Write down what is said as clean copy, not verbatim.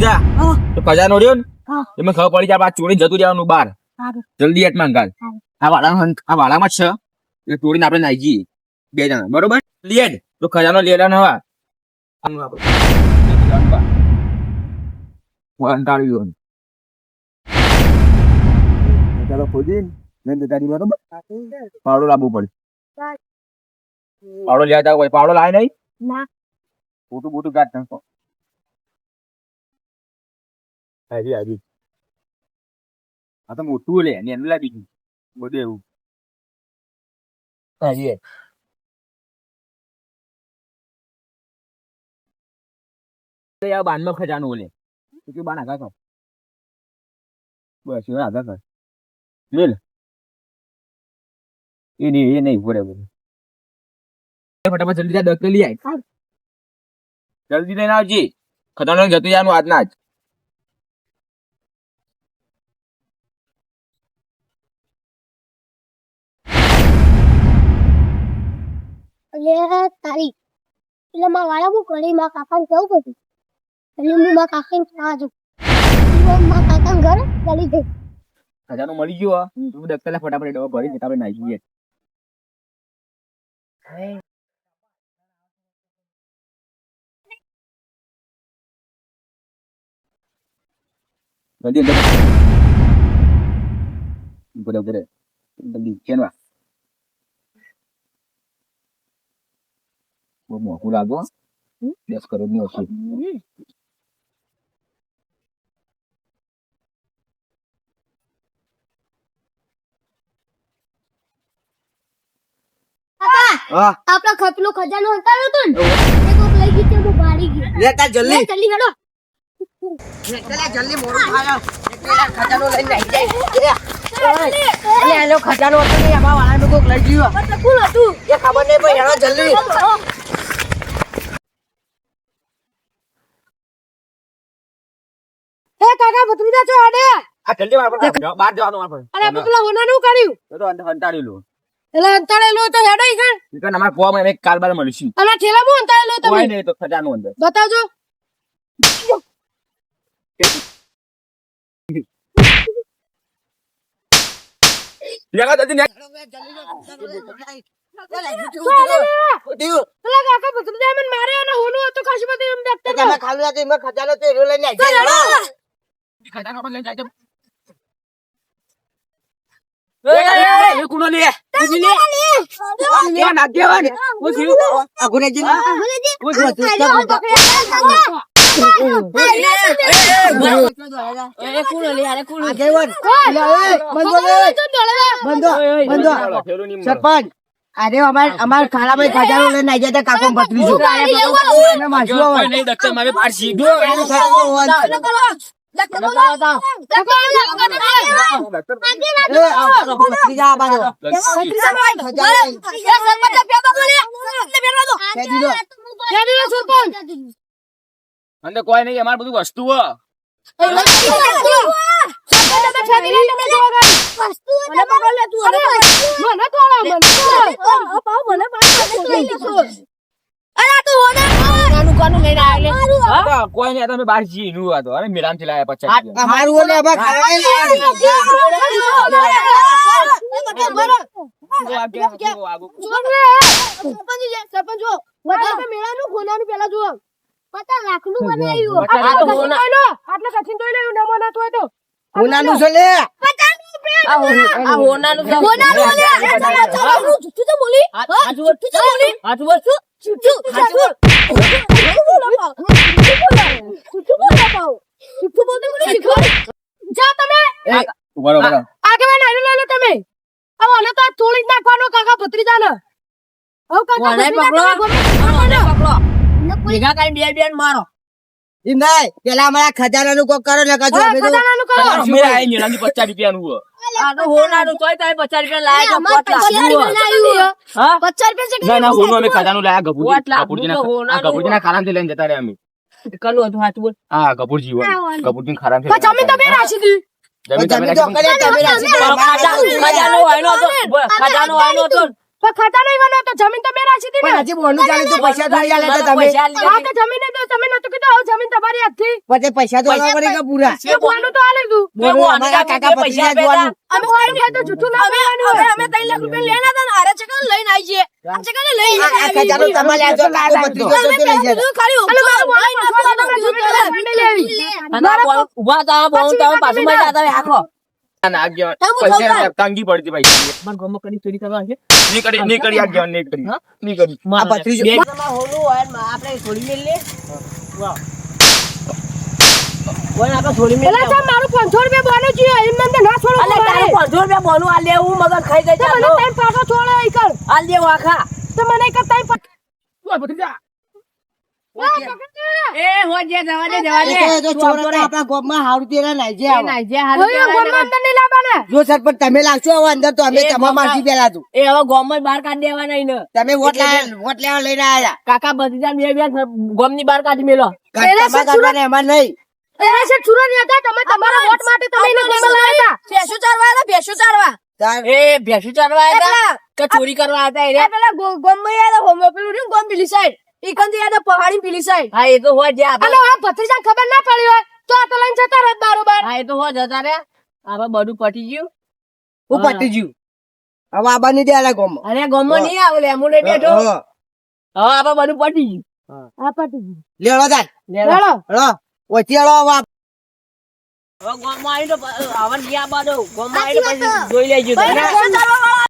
જા તો ખજાનો રહ્યો ને એમાં ખબર પડી જાય ચોરી જતું રહેવાનું બહાર જલ્દી હેઠમાં ગાલ આ વાળામાં જ છે એ ચોરીને આપણે નાઈ જઈએ 2 જણા બરોબર લેડ તો ખજાનો લેવાનો હવા કંટાળ્યું ચાલો ખોદી ને તારી બરોબર પાવડો લાવવું પડે પાવડો લેતા હોય પાવડો લાવે નહીં ના ફોટું બોટું કાઢ નાખો હાજી હાજી આ તો મોટું લે એની અંદર લાવી દીધું બધું એવું હાજી યાર બાનમાં ખજાનો લે કે બાન આગા કર બસ એ આગા કર લે એ નહીં બરાબર ફટાફટ જલ્દી જા દસ લઈ આય જલ્દી લઈને આવજે ખજાનો જતું જવાનું આજના જ અલે તારી એટલે માં વાળા હું કરી માં કાકાને કેવું બધું એટલે હું માં કાકાને ખાવા જો માં કાકા ઘર ચાલી ગઈ ખજાનો મળી ગયો તું દક્તલા ફટાફટ ડબ્બા ભરી જતા આપણે નાઈ જઈએ જલ્દી બરાબર જલ્દી કેનવા બહુ મોકું લાગો 10 કરોડ ની ઓછી આપણા ખપલો ખજાનો હટાવ્યો તો ને એ કોક લઈ ગઈ તે હું ભાડી ગઈ લે તાર જલ્દી જલ્દી હેડો જલ્દી મોડું થાય એટલે ખજાનો લઈને આવી જાય અલે એનો ખજાનો હતો ને આમાં વાળાનો કોક લઈ ગયો એટલે કોણ હતું એ ખબર નહીં પણ હેડો જલ્દી હે કાકા ભત્રીજા છો આડે આ જલ્દી બહાર જવાનું માર અરે પેલા હોનાનું કર્યું તો અંતાડી લો એટલે અંતાળેલો તો હેડો ઈ કણ ઈકન અમાર કોમ અમે કાલ બાર મળીશું અલા ઠેલા મો અંતાળેલો તમે કોઈ નહીં તો ખજાનો અંદર બતાવજો લેગા જલ્દી ને પેલા કાકા ભત્રીજા મને મારે અને હોનું હતું ખાસી બધી એમ દેખતા તમે ખાલી આ એમાં ખજાનો તો હેરો લઈને આવી જાય ખજાનો પર લઈને જાય એ કોનો લે ના દેવાને ઓ થયું અગુરેજી સરપંચ અરે અમાર ખાલાભાઈ ખજાનો લઈને આવી જાય કાકો ભત્રીજો નહીં દક્ષ મારે બહાર સીધો અંદર કોઈ નહીં અમારે બધું વસ્તુ કોઈ નહીં તમે બહાર જી નું હતો અને મિરામ થી લાયા પછી અમારું ઓલે હવે મેળાનું ખોનાનું પેલા જુઓ 50 લાખનું બનાવ્યું આટલે કઠિન જોઈ લેવું નમો ના તો તો હોનાનું છે લે 50 હોનાનું તું તો બોલી જા તમે બરોબર આગેવાન આઈ લે તમે હવે આને તો થોડી જ નાખવાનો કાકા ભત્રીજાને હવે કાકા પકડો ભેગા કરી બે મારો ઈ નહીં પેલા અમારા ખજાનાનું કોક કરો ને કજો ખજાનાનું કરો મેં આ નીલાની 50 રૂપિયાનું આ તો હોનાનું તોય 50 રૂપિયા લાયા તો 50 હા 50 રૂપિયા ના ના હોનો અમે ખજાનું લાયા ગપુરજીના ખારામથી લઈને જતા રહ્યા અમે કનું હતું હાથ બોલ હા ગપુરજી હોય ગપુરજી ખારામથી જમીન તમે રાખી દી જમીન તમે ખજાનો આનો તો પણ ખાતા નહીં બનો તો જમીન તમે રાખી દી ને હજી બોનું ચાલે તો પૈસા થોડી આલે તો તમે હા તો જમીન તો તમે નતું કીધું હવે જમીન તમારી હાથથી પછી પૈસા તો આલવા પડે કે પૂરા એ બોનું તો આલે તું બોલો, અમારા કાકા ભત્રીજા જોવાનું. અમે કોઈ ખાય તો જૂઠું ના બોલવાનું અમે 3 લાખ રૂપિયા લેના હતા ને આરે ચકન લઈને આવી છીએ આ ચકન લઈને આ ખજાનો તમારે આજો કાકો ભત્રીજો તો લઈ જાય. ખાલી ઉભા તા બોલ તા પાછું મજા આતા આખો ના આગેવાન પૈસા તંગી પડતી ભાઈ મન ગમો કરી ચોરી કરવા છે નહીં કરી આગેવાન નહીં કરી નહીં કરી આ ભત્રીજો તમાર હોલું હોય ને આપણે થોડી મેલ લે વાહ બોલ આપણે થોડી મેલ પેલા સાહેબ મારું 500 રૂપિયા બોનું છે એમ મને ના છોડો અલે તારે 500 રૂપિયા બોનું આ લે હું મગર ખાઈ ગઈ મને ચાલો ટાઈમ પાછો છોડો ઈકલ આ લે વાખા તો મને એક ટાઈમ એ હો જે જવા દે જવા દે એ તો ચોરો આપણા ગામમાં હારુતીરા નાઈ જે આવો. નાઈજે હાલ ઓય ગોમમાં અંદર નહીં લાવવાના જો સરપંચ તમે લાગશો હવે અંદર તો અમે એ તમારા મારથી પેલા તું એ હવે ગોમમાં બહાર કાઢી દેવાના ઈને તમે વોટ લેવા લઈને આયા કાકા બધી બે ગોમની બહાર કાઢી મેલો પેલા તમારા ગામના એમાં નહીં એના છે છુરો ની હતા તમે તમારા વોટ માટે તમે એને ગોમમાં લાવ્યા ભેંસુ ચારવા ભેંસુ ચારવા તાર એ ભેંસુ ચારવા આવ્યા કે ચોરી કરવા હતા એ પેલા ગોમમાં યાર હોમ પેલું રહ્યું ગોમ પેલી સાઈડ ઈકન યાર પહાડી પેલી સાઈડ હા એ તો હોય જે આપણે અને આ ભત્રીજા ખબર ના પડી હોય તો આ તો લઈને જતા રહે બારોબાર હા એ તો હોય જતા રે આપણે બધું પટી ગયું હું પટી જ્યું હવે આબા નહીં દે આલા ગામમાં. અરે ગોમમાં નહીં આવે લે હું નહીં બેઠો હા. હવે આપણે બધું પટી ગયું આ પટી લેવડો તાર લેલો. ચાલો હેડો ઓછી હેડો હવે હવે ગોમમાં આવી તો આવન ગયા બાદો ગોમમાં આવી તો પછી જોઈ લેજો તમે. ભેંસુ ચારવા